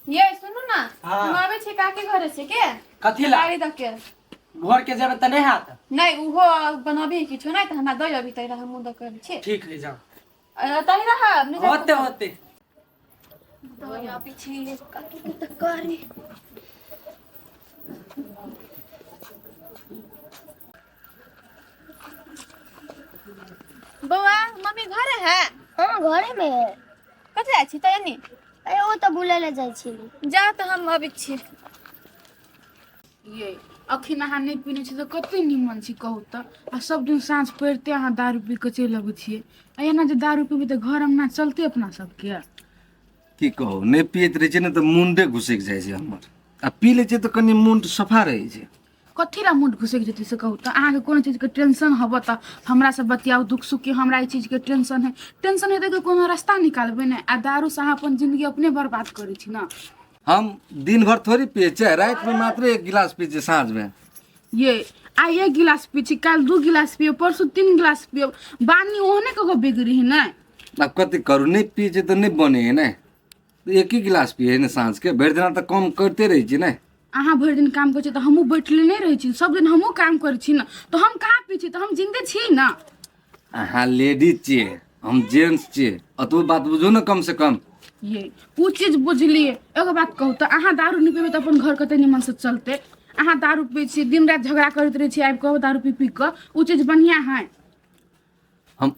ये सुनो ना हाँ। हम आवे छी काके घरे से के कथी ला गाड़ी दके घर के जेबे त नहीं हाथ नहीं उहो बनाबी किछो नहीं त हमरा दय अभी तैरा हम दके छी ठीक है जाओ तही रहा अपने होते होते दय अभी छी काके के त करी बउआ मम्मी घरे है हाँ घरे में है। कते जाइ छी तनी अरे वो तो बुले ले जाई छी। जा त हम अभी छी ये अखिन अहाँ नहीं पीने छी तो कते निमन छी कहू तो आ सब दिन साँझ पड़ते अहाँ दारू पी के चलि अबै छियै आ एना जे दारू पीबी तो घर अंगना चलते अपना सबके की कहू नहीं पियत रहे छै ने तो मुंडे घुसैक जाइ छै हमर आ पी लै छै तो कनी मुंड सफा रहै छै कथी ला मुंड घुसैक जेतै से कहू तो अहाँके कोनो चीजके टेंशन हब तऽ हमरा से बतियाउ दुख सुख के हमरा ई चीजके टेंशन हेतै कि कोनो रास्ता निकालबै ने आ दारू से अहाँ अपन जिंदगी अपने बर्बाद करै छी ना हम दिन भर थोड़ी पिए छै रात में मात्र एक गिलास पिए छै साँझ में ये आइ 1 गिलास पी छी काल्हि 2 गिलास पियो परसू 3 गिलास पियो बानी ओहने कगो बिगड़ी है ना अब कथी करू नहीं पिए छै तो नहीं बने है ना एक ही गिलास पिए है ना साँझ के भरि दिना तो काम करते रहे छी ना अहाँ भरि दिन काम करै छी तऽ हमहूँ बैठले नहि रहै छी सब दिन हमहूँ काम करै छी ने तऽ हम कहाँ पी छी तऽ हम जिंदे छी ना अहाँ लेडीज छियै हम जेंट्स छियै अतबो बात बुझू ना कम से कम ये उ चीज बुझलिए एगो बात कहू तऽ अहाँ दारू नहीं पीबे तऽ अपन घर कते निमन से चलते अहाँ दारू पी छी दिन रात झगड़ा करैत रहै छी आबि कऽ दारू पी पी कऽ उ चीज बढ़िया है हम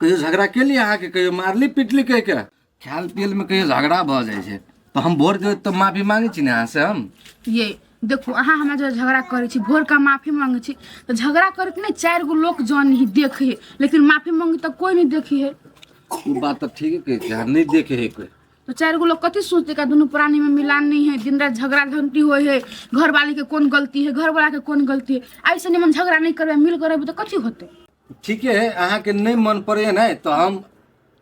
कहियो झगड़ा केलियै अहाँके कहियो मारली पिटली कह के ख्याल पियल में कहियो झगड़ा भऽ जाइ छै तो हम भोर देबै तो माफी मांगे छी ना अहाँ से हम ये देखो अहाँ हमरा जो झगड़ा करे छी भोर का माफी मांगे छी तो झगड़ा करे के नहीं 4 गो लोग जान ही देखे है लेकिन माफी मांगे तो कोई नहीं देखी है ई बात तो ठीक है कहै छै नहीं देखे है कोई तो 4 गो लोग कथी सोचते का दोनों प्राणी में मिलान नहीं है दिन रात झगड़ा झंटी हो है घर वाली के कौन गलती है घर वाला के कौन गलती है ऐसे निमन झगड़ा नहीं करबे मिल करबे तो कथी होते ठीक है अहाँ के नहीं मन पड़े ना तो हम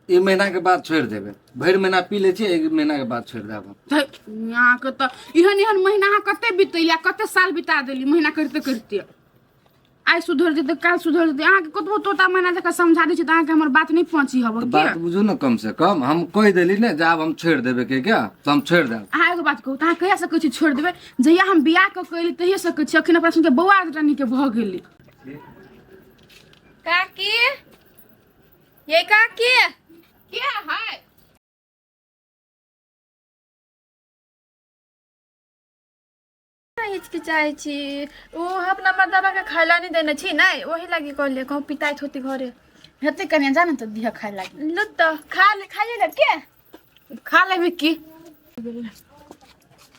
1 महीना के बाद छोड़ देबे भरि महीना पी ले छी 1 महीना के बाद छोड़ देब यहाँ के तो इहन महीना अहाँ कते बितैया कते साल बिता देली महीना करते करते आई सुधर जेते काल सुधर जेते अहाँ के कतबो तोता महीना जका समझा दै छी त अहाँ के हमर बात नहीं पहुंची हब तो बात बुझू ना कम से कम हम कह देली ना जब हम छोड़ देबे के क्या तो हम छोड़ देब अहाँ एगो बात कहू त अहाँ कहिया से कहै छी छोड़ देबै जहिया हम बियाह क कइली तहिया से कहै छी अखन अपना सुन के बौआ रानी के भ गेली काकी ये काकी क्या है हिचकिचाइ छी ओ अपना मर्दबा के खाइला नहीं देने छी नहीं वही लागी कहले कहूँ पिताई होती घरे हेते कनिया जान त दिह खाइ लागि लो तो खाइए ना के खा लेबे की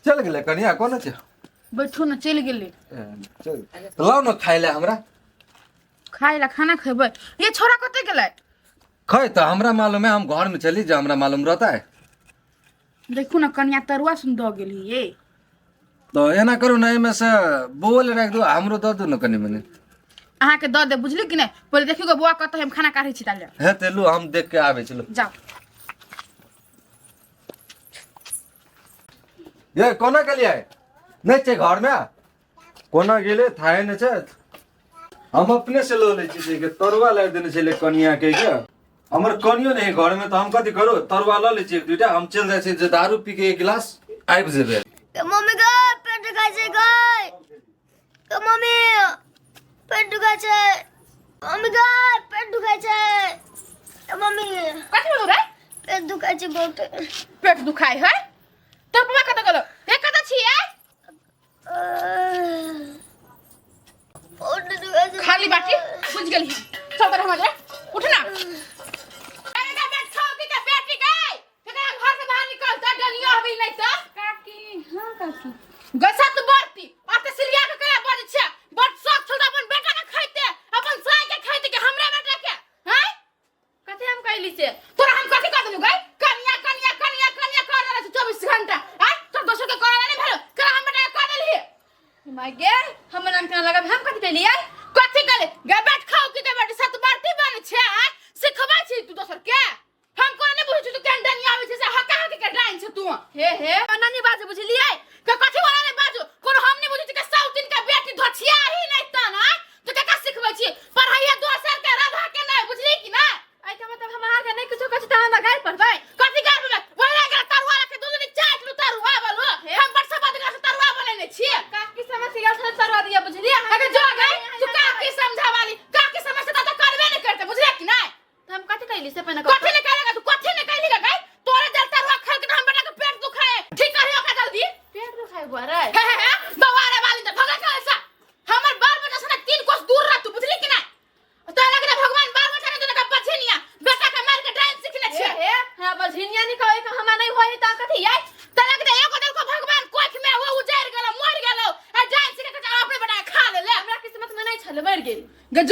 चल गेले कनिया कोन छै बैठू न चल गेली चल लाओ ना खाइ ले हमरा खाइ ला खाना खेबै ये छोरा कते गेलै खै तो हमरा मालूम है हम घर में चली जा हमरा मालूम रहता है देखू न कनिया तरुआ सुन द गेली ये तो एना करू ना एमे से बोल राख दो हमरो दऽ दू ना कनी मनी अहाँ के द दे बुझली कि नहीं पहिले देखियो बुआ कत हम खाना काढ़ै छी ताले हे तेलू हम देख के आवे चलो जाओ ये कोना गेलियै नहीं छै घर में कोना गेले थाहे नहीं छै हम अपने से लो ले छी के तरुआ ला देने छले कनिया के हमर कनियो नहीं घर में तो हम कथी करू तरुआ ला ले छी एक दुटा हम चल जाय छी जे दारू पी के 1 गिलास आबि जेबे मम्मी गए पेट दुखाई छै गए तो मम्मी पेट दुखाई छै मम्मी गए पेट दुखाई छै मम्मी कथी बोल रे पेट दुखाई छै बहुत पेट दुखाई है तो पप्पा कत गेलो ए कत छी ए पेट दुखाई छै खाली बाटी बुझ गेली सब तरह मजे उठ ना अरे ना बैठ खाओ की के बेटी गई तेरा घर से बाहर निकल जा डलिया अभी नहीं तो काकी हां काकी गसत बरती और ते सिरिया के कया बज छै बट सब छोड़ अपन बेटा के खाइते अपन साय के खाइते के हमरा बेटा के हैं कथे हम कहली से तोरा हम कथि कर देलु गई कनिया कनिया कनिया कनिया कर रहल 24 घंटा हैं तो दोसर के करला नहीं भेलो करा हम बेटा के कर देली माय गे हमर नाम केना लगा हम कथि देलियै कथि करे गे बैठ खाओ की के बेटी सत बरती बन छै सिखबै छी तू दोसर के हम कोन नहीं बुझै तू केन डनिया आबै छै से हका हक के डाइन छै तू हे नानी बाजे बुझलियै के कथि वाला नहीं बाजू कोन हम नहीं बुझै के साउथिन के बेटी धछिया ही नहीं त ना तो के का सिखबै छी पढ़ाइया दोसर के राधा के नहीं बुझली कि ना आई के मतलब हम आगे नहीं कुछो कछ त हम गाय पढ़बै कथि गाय पढ़बै बोला के तरुआ के दूध चाट लू तरुआ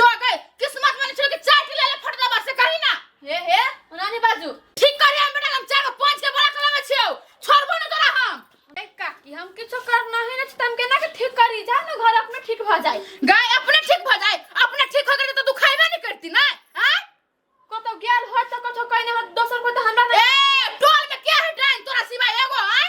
जो गए किस्मत में छोड़ के चाट ले ले फट दबा से कही ना हे उनानी बाजू ठीक करी हम बेटा हम 4 5 के बड़ा कलम छियो छोड़बो न तोरा हम ए काकी हम किछो करना है ना तम के ना के ठीक करी जा ना घर अपने ठीक भ जाए गाय अपने ठीक भ जाए अपने ठीक हो गए तो तू खाइबे नहीं करती ना हां कतो गेल हो तो कतो कइने हो दोसर को तो हमरा ए टोल में क्या है डाइन तोरा सिवाय एगो हां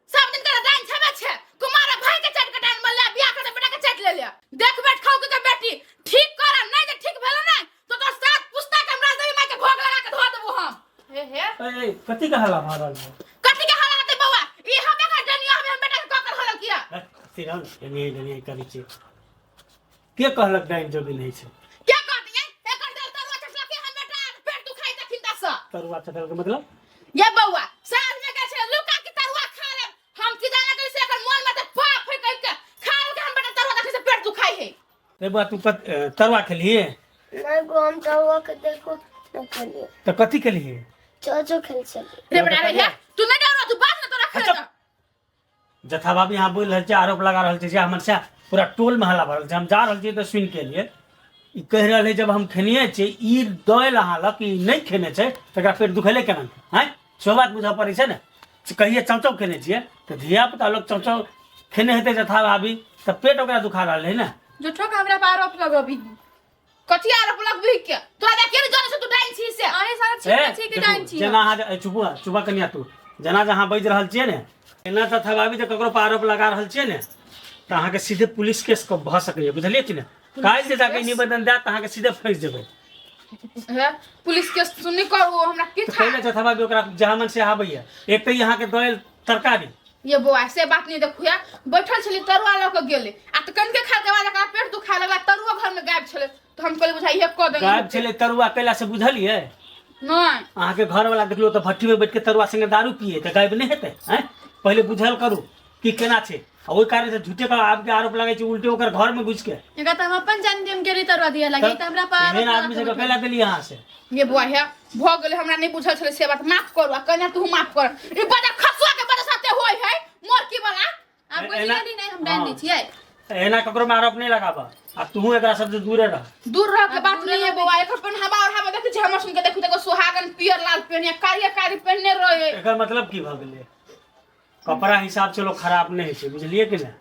सब दिन कर डाइन छबे छे कुमार भाई के चट के डाइन मल्ला बियाह कर बेटा के चट ले ले देख बैठ खाओ के बेटी ठीक कर नहीं जे ठीक भेलो नहीं तो तोर साथ पुस्तक हमरा देवी माई के भोग लगा के धो देबो हम हे ए कथी कहला मारल कथी के हाल आते बउआ ई हमे का डनिया हम बेटा के ककर हल किया सिरन एने करी छे के कहलक डाइन जोगी नहीं छे क्या कहती है एकर दल तरुआ चटला के हम बेटा पेट दुखाई त खिंदा स तरुआ चटल के मतलब ये बउआ साल में का छे लुका के तरुआ खा ले हम की जाने के से एकर मोल में त पाप है कह के खा के हम बेटा तरुआ देखे से पेट दुखाई है रे बा तू तरुआ खेलिए नहीं गो हम तरुआ के देखो न खेलिए तो कथी खेलिए चोचो खेल चले रे बेटा रे तू नहीं डरो तू बात न तोरा खेल जथा बाबी यहाँ बोल रहल छे आरोप लगा रहल छे जे हमर से पूरा टोल में हल्ला भरल छे हम जा रहल छे तो सुन के लिए ई कह रहल है जब हम खेनिए छे ई दल अहाँ कि नहीं खेने छे तकरा पेट दुखेले केना हैं सो बात बुझा पड़े छे ने कहिए चौचौ खेने छिए तो धिया पुता लोग चौचौ खेने हेते जथा भाभी तो पेट ओकरा दुखा रहल है ना जो ठोक हमरा पर आरोप लगबी कथि आरोप लगबी के तोरा देख के जाने से तू डाइन छी से अहे सारा छी के डाइन छी जना अहाँ चुपा कनिया तू जना जहाँ बज रहल छिए ने एना तथा भाभी तो ककरो पर आरोप लगा रहल छिए ने तो अहाँ के सीधे पुलिस केस को भ सकैए बुझलिए कि ने काल जे जाके निवेदन दे त अहाँ के सीधे फंस जेबै है पुलिस के सुनी करू हमरा के तो था पहले जथा भाभी ओकरा जहाँ मन से आबैया एक तो यहाँ के दल तरकारी ये बुआ से बात नहीं देखुया बैठल छली तरुआ ल के गेले आ त कन के खा के बाद का पेट दुखा लगला तरुआ घर में गायब छले तो हम कहले बुझाई एक क देंगे गायब छले तरुआ कैला से बुझलिए नहीं अहाँ के घर वाला देखलो तो भट्टी में बैठ के तरुआ संगे दारू पिए तो गायब नहीं हेते हैं पहले बुझल करू कि केना छे आ ओइ कारण से झूठे का आपके आरोप लगे छे उल्टे ओकर घर में घुस के एका त हम अपन जान देम के तरवा दिया लगे त हमरा पर मेन आदमी से कैला देली यहाँ से ये बुआ है भ गेले हमरा नहीं बुझल छले से बात माफ करू आ कन्या तू माफ कर ई बड़ा खसुआ के बड़ा साथे होय है मोर की वाला आप कोई नहीं हम डाल दी छिए एना ककरो में आरोप नहीं लगाबा आ तू एकरा सबसे दूरे रह दूर रह के बात नहीं है बुआ एकर पन हवा और हवा देख जे हमर सुन के देखु त सुहागन पियर लाल पहनिया कारी पहनने रहे एकर मतलब की भ गेले कपड़ा हिसाब से लोग खराब नहीं है बुझलिए कि ना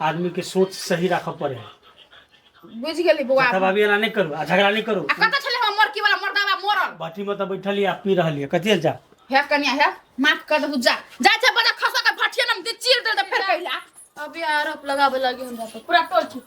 आदमी के सोच सही रख पड़े बुझ गेली बुआ तब अभी एना नहीं करू आ झगड़ा नहीं करू आ कत छले हमर की वाला मर्दावा मरल भट्टी में तो बैठली आ पी रहलिए कतिए जा है कन्या है माफ कर दू जा छे बड़ा खसुआ के फटिया नम दे चीर दे फिर कहला अभी आरोप लगावे लगे हमरा पर पूरा टोल छिप